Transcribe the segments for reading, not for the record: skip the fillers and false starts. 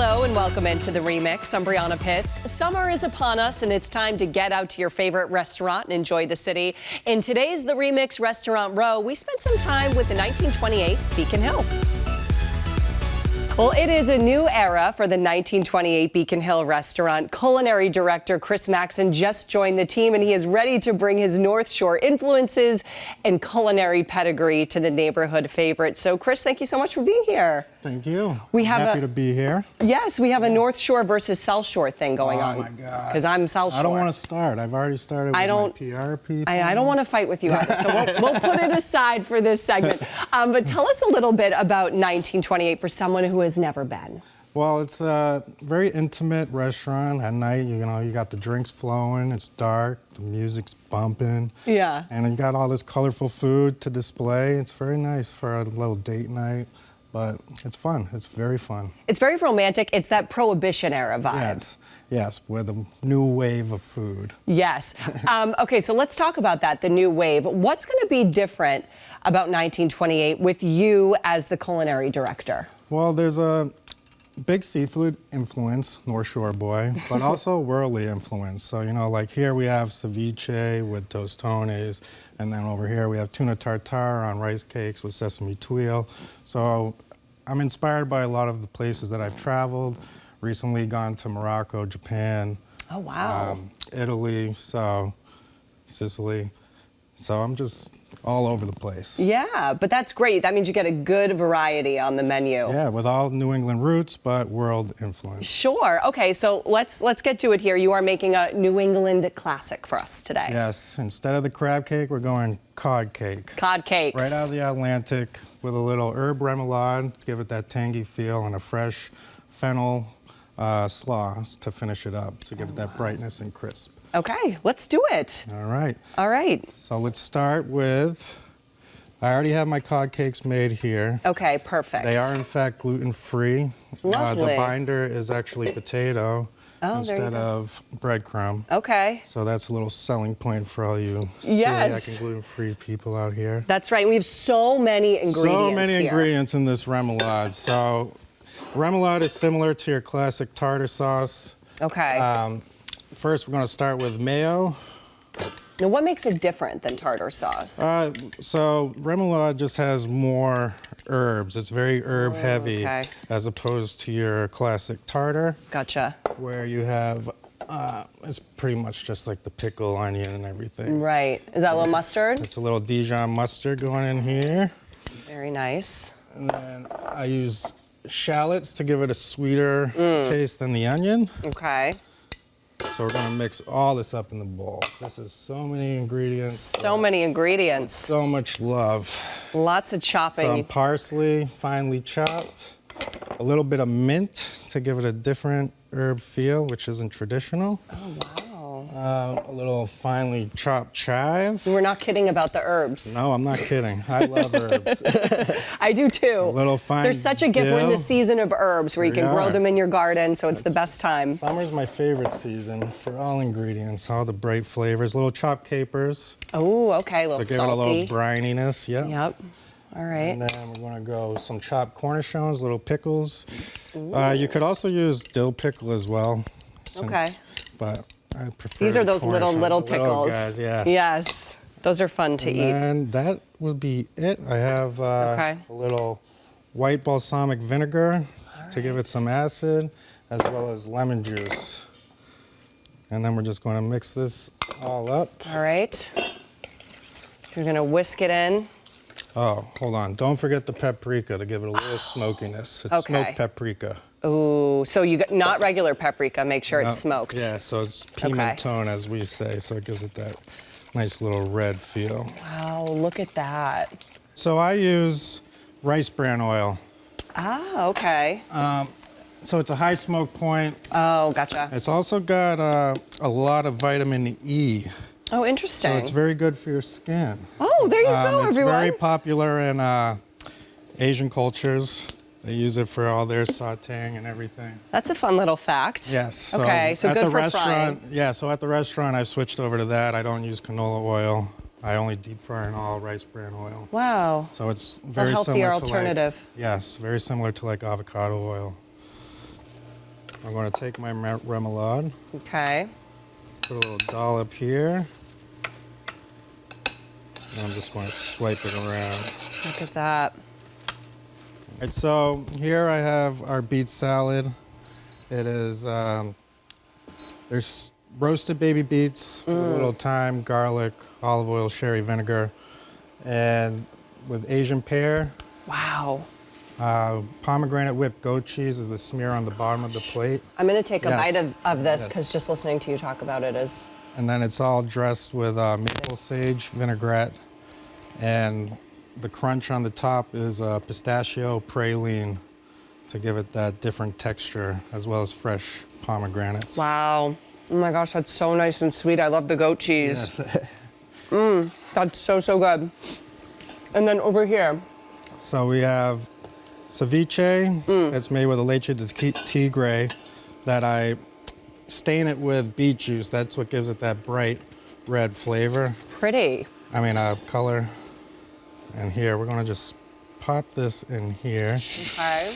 Hello and welcome into The Remix. I'm Brianna Pitts. Summer is upon us and it's time to get out to your favorite restaurant and enjoy the city. In today's The Remix Restaurant Row, we spent some time with the 1928 Beacon Hill. Well, it is a new era for the 1928 Beacon Hill restaurant. Culinary director Chris Maxon just joined the team, and he is ready to bring his North Shore influences and culinary pedigree to the neighborhood favorite. So, Chris, thank you so much for being here. Thank you. I'm happy to be here. Yes, we have a North Shore versus South Shore thing going on. Oh, my God. Because I'm South Shore. I don't want to start. I've already started with my PR people. I don't want to fight with you either, so we'll put it aside for this segment. But tell us a little bit about 1928 for someone who has never been. Well, it's a very intimate restaurant. At night, you got the drinks flowing, it's dark, the music's bumping. Yeah. And you got all this colorful food to display. It's very nice for a little date night. But it's fun. It's very fun. It's very romantic. It's that Prohibition era vibe. Yes, with a new wave of food. Yes. Okay, so let's talk about that, the new wave. What's going to be different about 1928 with you as the culinary director? Well, there's a big seafood influence, North Shore boy, but also worldly influence. So, like here we have ceviche with tostones, and then over here we have tuna tartare on rice cakes with sesame tuile. So I'm inspired by a lot of the places that I've traveled. Recently gone to Morocco, Japan. Oh, wow. Italy, Sicily. So I'm just all over the place. Yeah, but that's great. That means you get a good variety on the menu. Yeah, with all New England roots, but world influence. Sure. Okay, so let's get to it here. You are making a New England classic for us today. Yes. Instead of the crab cake, we're going cod cake. Cod cakes. Right out of the Atlantic with a little herb remoulade to give it that tangy feel and a fresh fennel slaw to finish it up to give it that brightness and crisp. Okay, let's do it. All right. All right. So let's start with, I already have my cod cakes made here. Okay, perfect. They are in fact gluten-free. Lovely. The binder is actually potato instead of breadcrumb. Okay. So that's a little selling point for all you Yes. celiac and gluten-free people out here. That's right. We have so many ingredients So many here. ingredients in this remoulade. So remoulade is similar to your classic tartar sauce. Okay. First, we're going to start with mayo. Now, what makes it different than tartar sauce? So remoulade just has more herbs. It's very herb heavy as opposed to your classic tartar. Gotcha. Where you have, it's pretty much just like the pickle, onion, and everything. Right. Is that a little mustard? It's a little Dijon mustard going in here. Very nice. And then I use shallots to give it a sweeter taste than the onion. Okay. So we're gonna mix all this up in the bowl. This is so many ingredients. So many ingredients. So much love. Lots of chopping. Some parsley, finely chopped. A little bit of mint to give it a different herb feel, which isn't traditional. Oh, wow. A little finely chopped chive. You were not kidding about the herbs. No, I'm not kidding. I love herbs. I do too. A little fine There's such a gift. We're in the dill. season of herbs where you can grow them in your garden, so it's the best time. Summer's my favorite season for all ingredients, all the bright flavors. Little chopped capers. Oh, okay, a little So give salty. it a little brininess, yep. Yep. All right. And then we're gonna go some chopped cornichons, little pickles. You could also use dill pickle as well. Okay. But I prefer These are those cornichon, little the pickles. guys, yeah. Yes. Those are fun to eat. And that would be it. I have a little white balsamic vinegar to give it some acid, as well as lemon juice. And then we're just going to mix this all up. All right. You're going to whisk it in. Oh, hold on. Don't forget the paprika to give it a little smokiness. It's smoked paprika. Ooh, so you got not regular paprika, make sure it's smoked. Yeah, so it's pimentone, as we say, so it gives it that nice little red feel. Wow, look at that. So I use rice bran oil. Ah, okay. So it's a high smoke point. Oh, gotcha. It's also got a lot of vitamin E. Oh, interesting. So it's very good for your skin. Oh, there you go, everyone. It's very popular in Asian cultures. They use it for all their sautéing and everything. That's a fun little fact. Yes. So okay, so at good the for restaurant, frying. yeah, so at the restaurant I've switched over to that. I don't use canola oil. I only deep fry in all rice bran oil. Wow. So it's very a healthier similar alternative. to like, yes, very similar to like avocado oil. I'm going to take my remoulade, Okay. put a little dollop here, and I'm just going to swipe it around. Look at that. And so here I have our beet salad. It is, there's roasted baby beets with a little thyme, garlic, olive oil, sherry vinegar, and with Asian pear. Wow. Pomegranate whipped goat cheese is the smear on the bottom of the plate. I'm going to take a Yes. bite of this Yes. because just listening to you talk about it is... And then it's all dressed with maple sage vinaigrette. And the crunch on the top is pistachio praline to give it that different texture, as well as fresh pomegranates. Wow. Oh my gosh, that's so nice and sweet. I love the goat cheese. Yes. That's so, so good. And then over here. So we have ceviche. It's made with a leche de tigre that I stain it with beet juice. That's what gives it that bright red flavor. Pretty. Color. And here, we're gonna just pop this in here. Okay.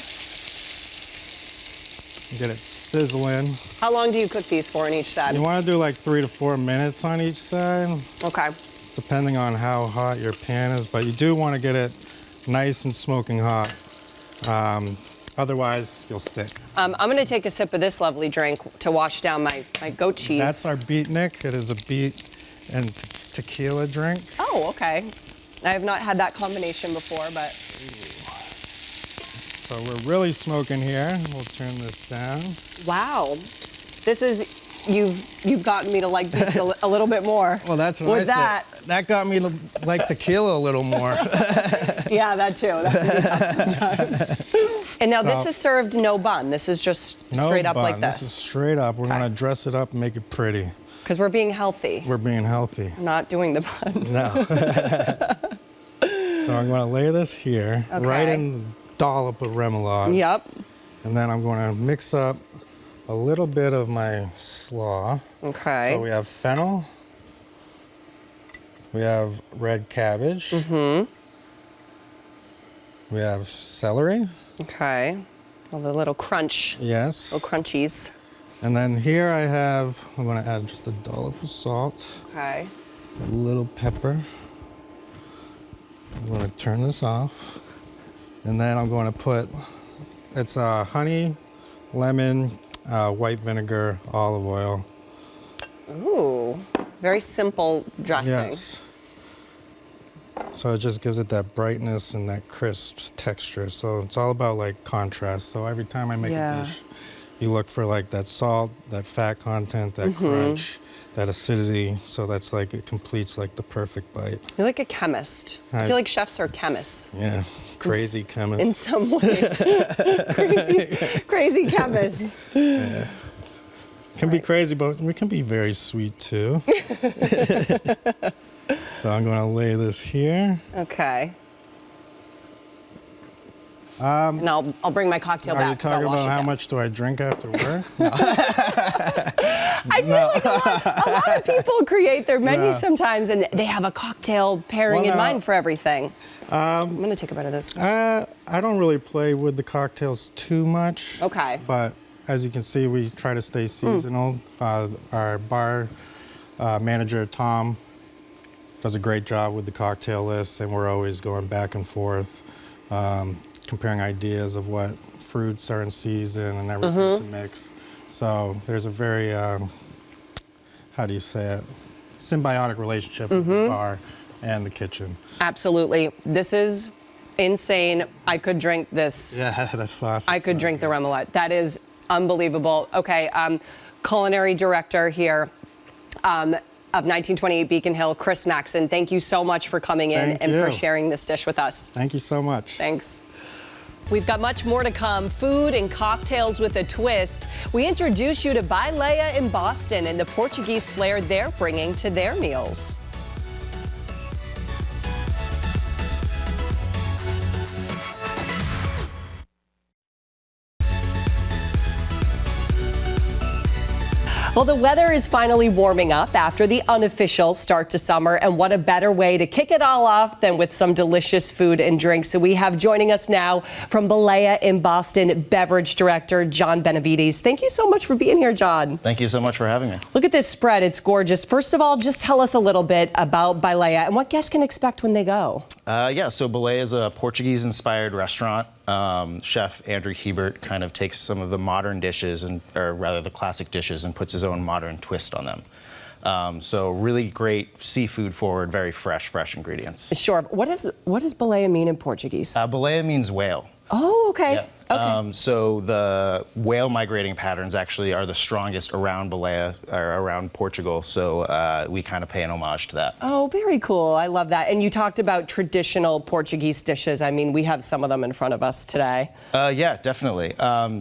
Get it sizzling. How long do you cook these for on each side? You wanna do like 3 to 4 minutes on each side, Okay. depending on how hot your pan is, but you do wanna get it nice and smoking hot. Otherwise, you'll stick. I'm going to take a sip of this lovely drink to wash down my goat cheese. That's our beatnik. It is a beet and tequila drink. Oh, okay. I have not had that combination before, but... So we're really smoking here. We'll turn this down. Wow. This is... You've gotten me to like beets a little bit more. Well, that's what With I said. That got me to like tequila a little more. Yeah, that too. That can be tough sometimes. And now this So- is served no bun. This is just No straight up bun. like This is this. straight up. We're Okay. gonna dress it up and make it pretty. Because we're being healthy. We're being healthy. Not doing the bun. No. So I'm gonna lay this here, Okay. right in the dollop of remoulade. Yep. And then I'm gonna mix up a little bit of my slaw. Okay. So we have fennel. We have red cabbage. We have celery. Okay. Well, the little crunch, Yes. little crunchies. And then here I'm gonna add just a dollop of salt, Okay. a little pepper. I'm gonna turn this off. And then I'm gonna put, it's honey, lemon, white vinegar, olive oil. Ooh, very simple dressing. Yes. So it just gives it that brightness and that crisp texture. So it's all about like contrast. So every time I make Yeah. a dish, you look for like that salt, that fat content, that crunch, that acidity. So that's like, it completes like the perfect bite. You're like a chemist. I feel like chefs are chemists Yeah, crazy in chemist. some ways. crazy chemists. Can be crazy, but we can be very sweet too. So I'm gonna lay this here. Okay. And I'll bring my cocktail Are you back. 'Cause I'll talking wash about it how down. much do I drink after work? I feel like a lot of people create their menus Yeah. sometimes, and they have a cocktail pairing Well, in now- mind for everything. I'm gonna take a bite of this. I don't really play with the cocktails too much. Okay. But as you can see, we try to stay seasonal. Our bar manager, Tom, does a great job with the cocktail list, and we're always going back and forth, comparing ideas of what fruits are in season and everything to mix. So there's a very, how do you say it, symbiotic relationship with the bar and the kitchen. Absolutely. This is insane. I could drink this. Yeah, that sauce. I could drink the remoulade. That is unbelievable. Okay, culinary director here of 1928 Beacon Hill, Chris Maxon. Thank you so much for coming in Thank and you. for sharing this dish with us. Thank you so much. Thanks. We've got much more to come. Food and cocktails with a twist. We introduce you to Baleia in Boston and the Portuguese flair they're bringing to their meals. Well, the weather is finally warming up after the unofficial start to summer, and what a better way to kick it all off than with some delicious food and drinks. So we have joining us now from Baleia in Boston, beverage director John Benavides. Thank you so much for being here, John. Thank you so much for having me. Look at this spread. It's gorgeous. First of all, just tell us a little bit about Baleia and what guests can expect when they go. Yeah, so Baleia is a Portuguese-inspired restaurant. Chef Andrew Hebert kind of takes some of the modern dishes, or rather the classic dishes, and puts his own modern twist on them. So really great seafood forward, very fresh ingredients. Sure. What does Baleia mean in Portuguese? Baleia means whale. Oh, okay. Yeah. Okay. So the whale migrating patterns actually are the strongest around Baleia, or around Portugal. So we kind of pay an homage to that. Oh, very cool. I love that. And you talked about traditional Portuguese dishes. I mean, we have some of them in front of us today. Yeah, definitely.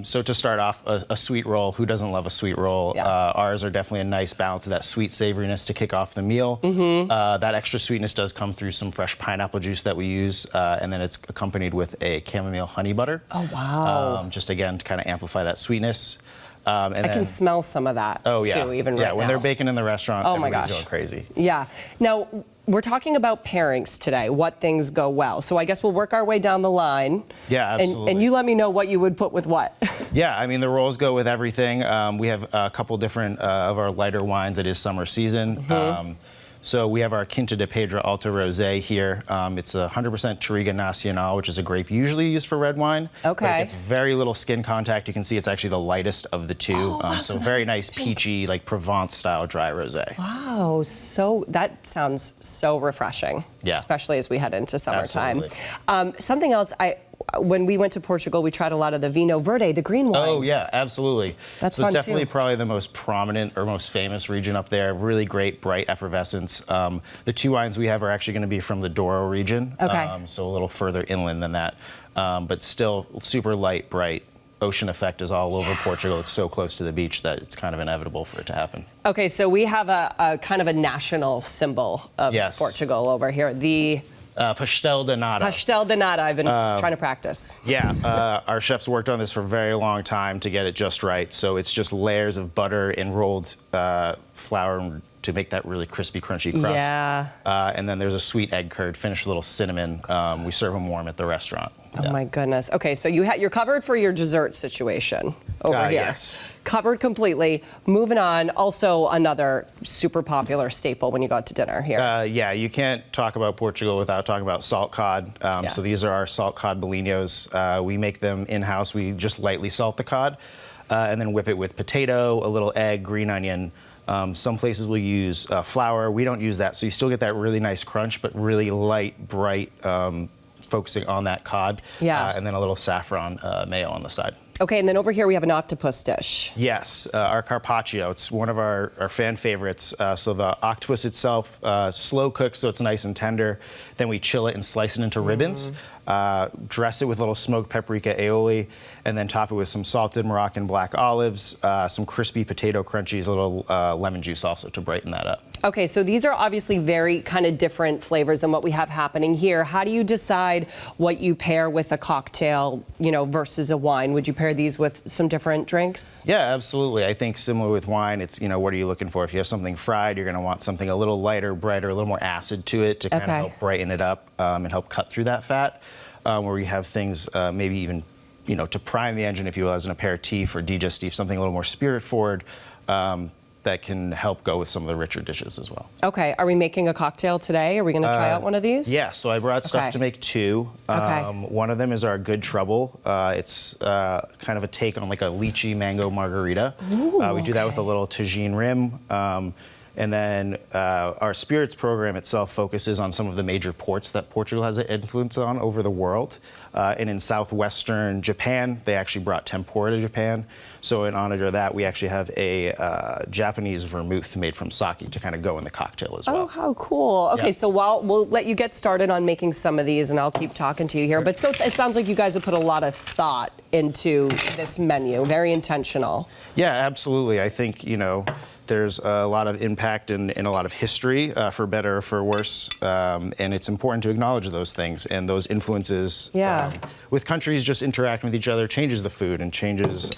So to start off, a sweet roll. Who doesn't love a sweet roll? Yeah. Ours are definitely a nice balance of that sweet savoriness to kick off the meal. That extra sweetness does come through some fresh pineapple juice that we use, and then it's accompanied with a chamomile honey butter. Oh, wow. Just again to kind of amplify that sweetness. I can smell some of that too, even right now. When they're baking in the restaurant, oh my everybody's gosh, going crazy. Yeah. Now, we're talking about pairings today, what things go well. So I guess we'll work our way down the line. Yeah, absolutely. And you let me know what you would put with what. Yeah, I mean, the rolls go with everything. We have a couple different of our lighter wines. It is summer season. So we have our Quinta de Pedra Alta Rosé here. It's 100% Touriga Nacional, which is a grape usually used for red wine. Okay. But it gets very little skin contact. You can see it's actually the lightest of the two. Oh, so very nice, peachy, like Provence-style dry rosé. Wow, so that sounds so refreshing. Yeah. Especially as we head into summertime. Absolutely. Something else, when we went to Portugal, we tried a lot of the Vino Verde, the green wines. Oh, yeah, absolutely. That's so fun, it's definitely too. probably the most prominent or most famous region up there. Really great, bright effervescence. The two wines we have are actually going to be from the Douro region. Okay. So a little further inland than that. But still super light, bright. Ocean effect is all over Portugal. It's so close to the beach that it's kind of inevitable for it to happen. Okay, so we have a kind of a national symbol of Portugal over here. The Pastel de nata. Pastel de nata. I've been trying to practice. Yeah, our chefs worked on this for a very long time to get it just right. So it's just layers of butter and rolled flour to make that really crispy, crunchy crust. Yeah. And then there's a sweet egg curd, finished with a little cinnamon. We serve them warm at the restaurant. Oh my goodness. Okay, so you're covered for your dessert situation over here. Yes. Covered completely. Moving on. Also another super popular staple when you go out to dinner here. Yeah, you can't talk about Portugal without talking about salt cod. So these are our salt cod bolinhos. We make them in-house. We just lightly salt the cod and then whip it with potato, a little egg, green onion. Some places will use flour. We don't use that, so you still get that really nice crunch, but really light, bright, focusing on that cod. Yeah. And then a little saffron mayo on the side. Okay, and then over here we have an octopus dish. Yes, our carpaccio. It's one of our fan favorites. So the octopus itself, slow cooked, so it's nice and tender. Then we chill it and slice it into ribbons. Dress it with a little smoked paprika aioli, and then top it with some salted Moroccan black olives, some crispy potato crunchies, a little lemon juice also to brighten that up. Okay, so these are obviously very kind of different flavors than what we have happening here. How do you decide what you pair with a cocktail, versus a wine? Would you pair these with some different drinks? Yeah, absolutely. I think similar with wine, it's, what are you looking for? If you have something fried, you're going to want something a little lighter, brighter, a little more acid to it to kind of help brighten it up and help cut through that fat. Where you have things maybe even, to prime the engine, if you will, as an aperitif or digestif, something a little more spirit forward. That can help go with some of the richer dishes as well. Okay, are we making a cocktail today? Are we going to try out one of these? Yeah, so I brought stuff to make two. One of them is our Good Trouble. It's kind of a take on like a lychee mango margarita. Ooh, we do that with a little tagine rim. And then our spirits program itself focuses on some of the major ports that Portugal has an influence on over the world. And in southwestern Japan, they actually brought tempura to Japan. So in honor of that, we actually have a Japanese vermouth made from sake to kind of go in the cocktail as well. Oh, how cool. Okay, so we'll let you get started on making some of these, and I'll keep talking to you here. But so it sounds like you guys have put a lot of thought into this menu, very intentional. Yeah, absolutely. I think, there's a lot of impact and a lot of history, for better or for worse, and it's important to acknowledge those things and those influences. Yeah. With countries just interacting with each other changes the food and changes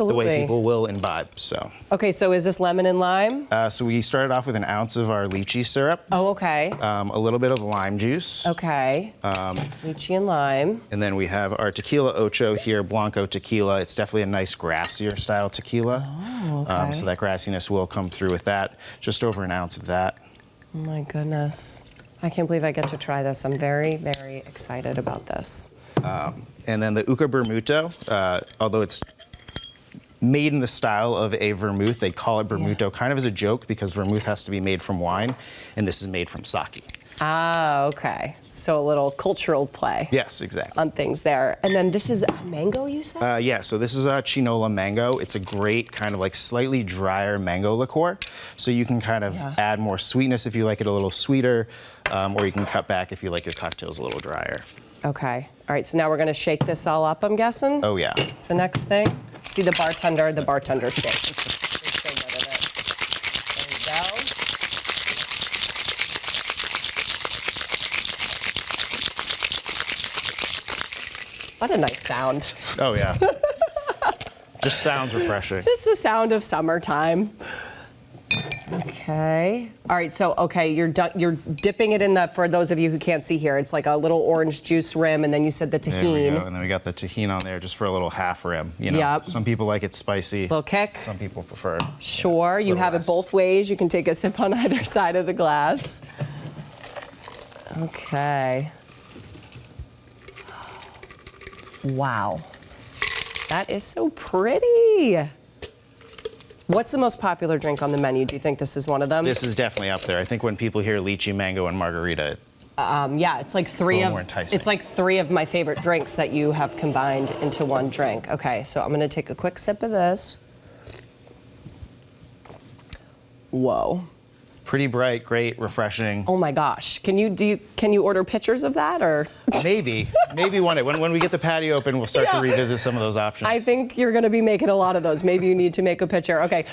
absolutely. the way people will imbibe. So. Okay, so is this lemon and lime? So we started off with an ounce of our lychee syrup. Oh, okay. A little bit of lime juice. Okay. Lychee and lime. And then we have our tequila ocho here, Blanco tequila. It's definitely a nice grassier style tequila. Oh, okay. So that grassiness will come through with that. Just over an ounce of that. Oh my goodness. I can't believe I get to try this. I'm very, very excited about this. And then the Uca Bermuto, although it's made in the style of a vermouth, they call it Bermuto kind of as a joke because vermouth has to be made from wine, and this is made from sake. Ah, okay. So a little cultural play. Yes, exactly. On things there. And then this is mango, you said? Yeah, so this is a Chinola mango. It's a great kind of like slightly drier mango liqueur. So you can kind of add more sweetness if you like it a little sweeter, or you can cut back if you like your cocktails a little drier. Okay. All right, so now we're going to shake this all up, I'm guessing? Oh, yeah. It's the next thing. See the bartender shake. There you go. What a nice sound. Oh, yeah. Just sounds refreshing. Just the sound of summertime. Okay. All right, so, okay, you're dipping it in the, for those of you who can't see here, it's like a little orange juice rim, and then you said the tahini. There we go. And then we got the tahini on there just for a little half rim. You know, Yep. Some people like it spicy. Little kick. Some people prefer. Sure, you have it both ways. You can take a sip on either side of the glass. Okay. Wow. That is so pretty. What's the most popular drink on the menu? Do you think this is one of them? This is definitely up there. I think when people hear lychee, mango, and margarita, yeah, it's like three more enticing. it's like three of my favorite drinks that you have combined into one drink. Okay, so I'm gonna take a quick sip of this. Whoa. pretty bright, great, refreshing. Oh my gosh. Can you order pictures of that or? Maybe one day. When we get the patio open, we'll start to revisit some of those options. I think you're going to be making a lot of those. Maybe you need to make a picture. Okay,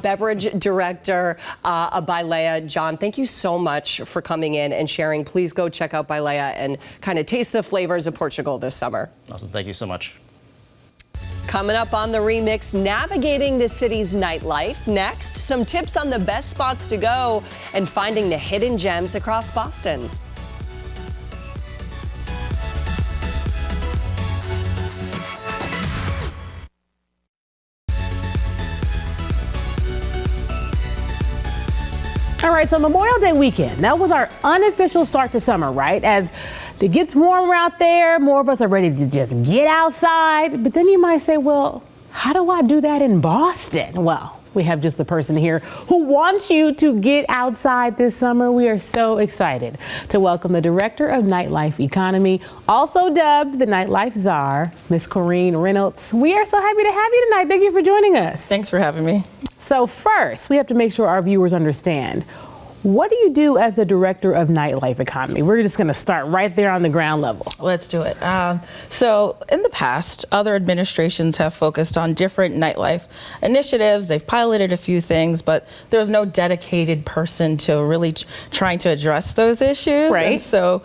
beverage director Baleia, John, thank you so much for coming in and sharing. Please go check out Baleia and kind of taste the flavors of Portugal this summer. Awesome, thank you so much. Coming up on the Remix, navigating the city's nightlife. Next, some tips on the best spots to go and finding the hidden gems across Boston. All right, so Memorial Day weekend, that was our unofficial start to summer, right? As it gets warmer out there, more of us are ready to just get outside. But then you might say, well, how do I do that in Boston? Well, we have just the person here who wants you to get outside this summer. We are so excited to welcome the Director of Nightlife Economy, also dubbed the Nightlife Czar, Miss Corinne Reynolds. We are so happy to have you tonight. Thank you for joining us. Thanks for having me. So first, we have to make sure our viewers understand. What do you do as the Director of Nightlife Economy? We're just going to start right there on the ground level. Let's do it. So in the past, other administrations have focused on different nightlife initiatives. They've piloted a few things, but there was no dedicated person to really trying to address those issues. Right. And so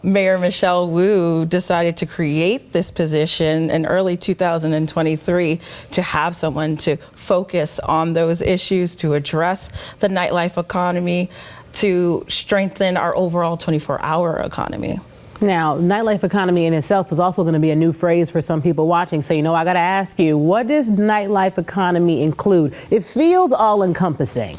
Mayor Michelle Wu decided to create this position in early 2023 to have someone to focus on those issues, to address the nightlife economy, to strengthen our overall 24-hour economy. Now, nightlife economy in itself is also going to be a new phrase for some people watching. So, I got to ask you, what does nightlife economy include? It feels all-encompassing.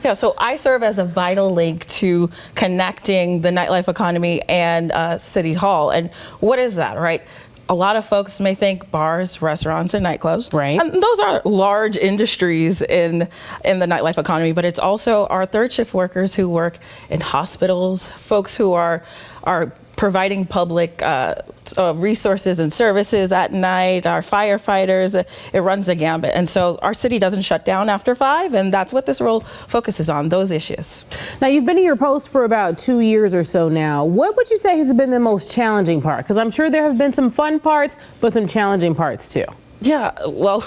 Yeah, so I serve as a vital link to connecting the nightlife economy and City Hall. And what is that, right? A lot of folks may think bars, restaurants, and nightclubs. Right. And those are large industries in the nightlife economy, but it's also our third shift workers who work in hospitals, folks who are providing public resources and services at night, our firefighters. It runs the gambit. And so our city doesn't shut down after 5, and that's what this role focuses on, those issues. Now, you've been in your post for about 2 years or so now. What would you say has been the most challenging part? Because I'm sure there have been some fun parts, but some challenging parts too. Yeah, well,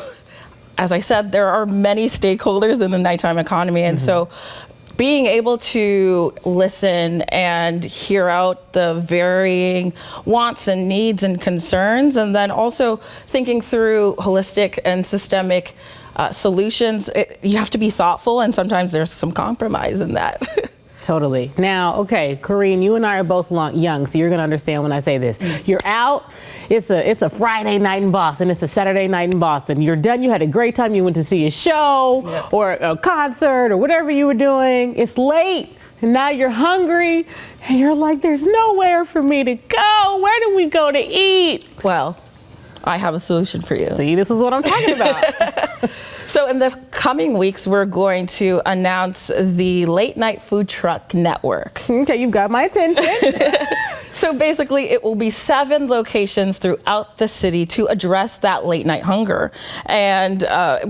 as I said, there are many stakeholders in the nighttime economy, and so being able to listen and hear out the varying wants and needs and concerns, and then also thinking through holistic and systemic solutions, you have to be thoughtful, and sometimes there's some compromise in that. Totally. Now, okay, Corinne, you and I are both young, so you're gonna understand when I say this. You're out, it's a Friday night in Boston, it's a Saturday night in Boston. You're done, you had a great time, you went to see a show or a concert or whatever you were doing. It's late, and now you're hungry, and you're like, there's nowhere for me to go. Where do we go to eat? Well, I have a solution for you. See, this is what I'm talking about. So in the coming weeks, we're going to announce the Late Night Food Truck Network. Okay, you've got my attention. So basically, it will be 7 locations throughout the city to address that late night hunger. And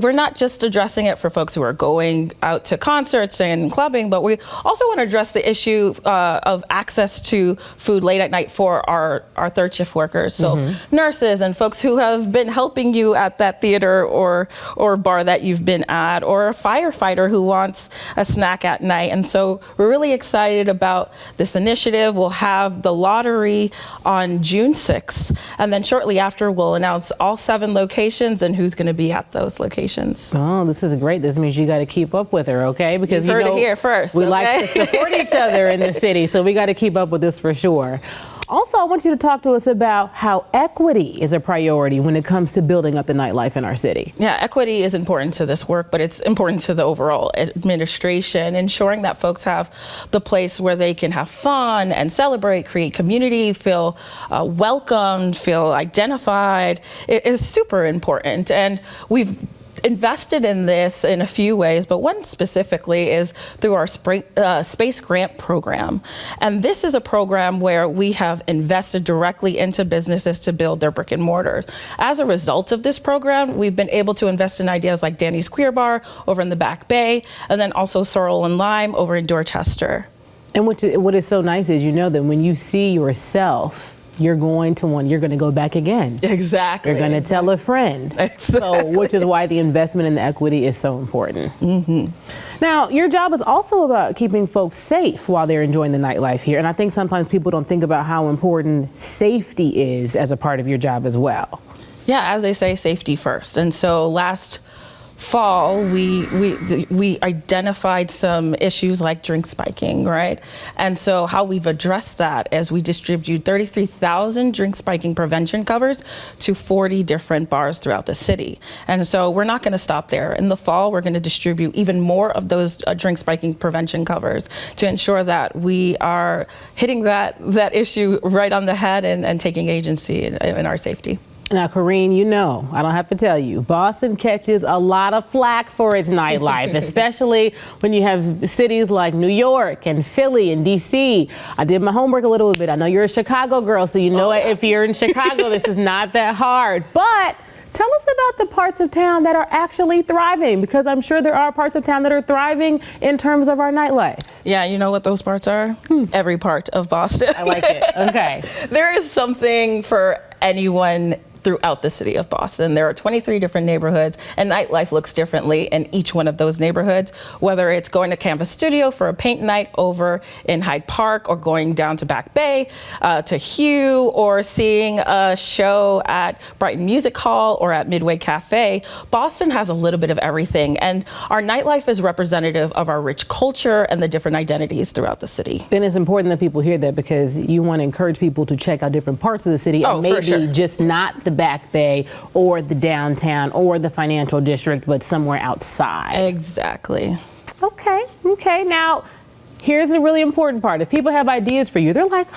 we're not just addressing it for folks who are going out to concerts and clubbing, but we also want to address the issue of access to food late at night for our third shift workers. So nurses and folks who have been helping you at that theater or bar that you've been at, or a firefighter who wants a snack at night. And so we're really excited about this initiative. We'll have the lottery on June 6th, and then shortly after we'll announce all 7 locations and who's going to be at those locations. Oh, this is great. This means you got to keep up with her, okay? Because you heard it here first. We like to support each other in the city, so we got to keep up with this for sure. Also, I want you to talk to us about how equity is a priority when it comes to building up the nightlife in our city. Yeah, equity is important to this work, but it's important to the overall administration, ensuring that folks have the place where they can have fun and celebrate, create community, feel welcomed, feel identified. It is super important. And we've invested in this in a few ways, but one specifically is through our space grant program. And this is a program where we have invested directly into businesses to build their brick and mortars. As a result of this program, we've been able to invest in ideas like Danny's Queer Bar over in the Back Bay, and then also Sorrel and Lime over in Dorchester. And what is so nice is, you know, that when you see yourself, you're going to go back again. Exactly. You're going to tell a friend. Exactly. So, which is why the investment in the equity is so important. Now, your job is also about keeping folks safe while they're enjoying the nightlife here. And I think sometimes people don't think about how important safety is as a part of your job as well. Yeah, as they say, safety first. And so last fall, we identified some issues like drink spiking, right? And so how we've addressed that is we distribute 33,000 drink spiking prevention covers to 40 different bars throughout the city. And so we're not going to stop there. In the fall, we're going to distribute even more of those drink spiking prevention covers to ensure that we are hitting that issue right on the head and taking agency in our safety. Now, Corinne, you know, I don't have to tell you, Boston catches a lot of flack for its nightlife, especially when you have cities like New York and Philly and D.C. I did my homework a little bit. I know you're a Chicago girl, so you know if you're in Chicago, this is not that hard. But tell us about the parts of town that are actually thriving, because I'm sure there are parts of town that are thriving in terms of our nightlife. Yeah, you know what those parts are? Every part of Boston. I like it. Okay. There is something for anyone throughout the city of Boston. There are 23 different neighborhoods, and nightlife looks differently in each one of those neighborhoods, whether it's going to Canvas Studio for a paint night over in Hyde Park, or going down to Back Bay to Hugh, or seeing a show at Brighton Music Hall or at Midway Cafe. Boston has a little bit of everything, and our nightlife is representative of our rich culture and the different identities throughout the city. Then it's important that people hear that, because you want to encourage people to check out different parts of the city, and maybe just not the Back Bay or the downtown or the financial district, but somewhere outside. Exactly. Okay. Now, here's the really important part. If people have ideas for you, they're like,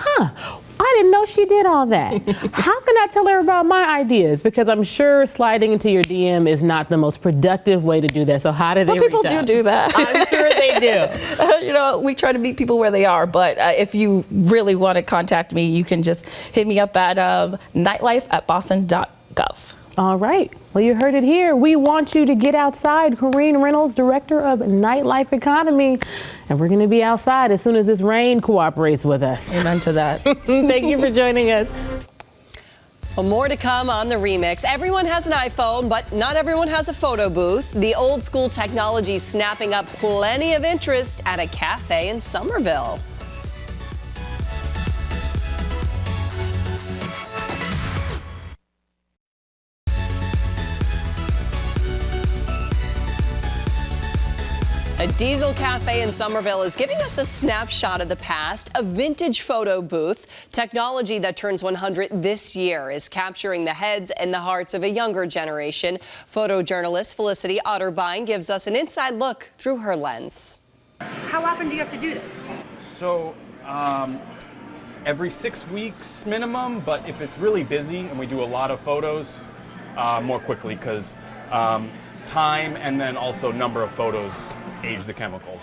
I didn't know she did all that. How can I tell her about my ideas? Because I'm sure sliding into your DM is not the most productive way to do that. So how do they reach out? People do that. I'm sure they do. You know, we try to meet people where they are, but if you really want to contact me, you can just hit me up at nightlife@boston.gov. All right. Well, you heard it here. We want you to get outside. Corinne Reynolds, Director of Nightlife Economy. And we're going to be outside as soon as this rain cooperates with us. Amen to that. Thank you for joining us. Well, more to come on the remix. Everyone has an iPhone, but not everyone has a photo booth. The old school technology snapping up plenty of interest at a cafe in Somerville. A diesel cafe in Somerville is giving us a snapshot of the past. A vintage photo booth, technology that turns 100 this year, is capturing the heads and the hearts of a younger generation. Photojournalist Felicity Otterbein gives us an inside look through her lens. How often do you have to do this? So every 6 weeks minimum, but if it's really busy and we do a lot of photos, more quickly, because time and then also number of photos age the chemicals.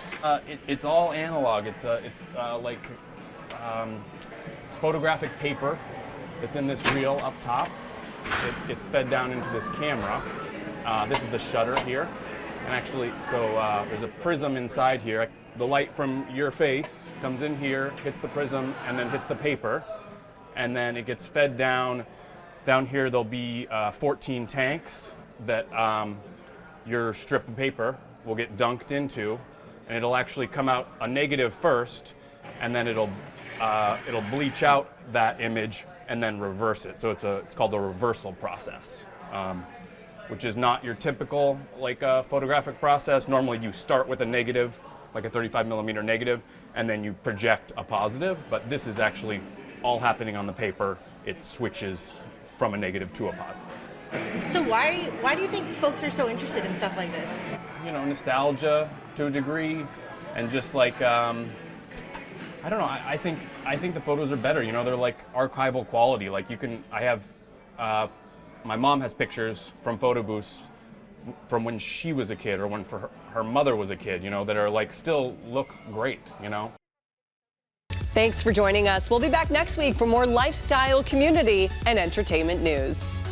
It's all analog. It's photographic paper that's in this reel up top. It gets fed down into this camera. This is the shutter here. And actually, so there's a prism inside here. The light from your face comes in here, hits the prism, and then hits the paper. And then it gets fed down. Down here there'll be 14 tanks that your strip of paper will get dunked into, and it'll actually come out a negative first, and then it'll bleach out that image and then reverse it. So it's called a reversal process, which is not your typical photographic process. Normally you start with a negative, like a 35mm negative, and then you project a positive. But this is actually all happening on the paper. It switches from a negative to a positive. So why do you think folks are so interested in stuff like this? You know, nostalgia to a degree, and just I don't know. I think the photos are better. You know, they're like archival quality. Like my mom has pictures from photo booths from when she was a kid or when her mother was a kid. You know, that are still look great. You know. Thanks for joining us. We'll be back next week for more lifestyle, community, and entertainment news.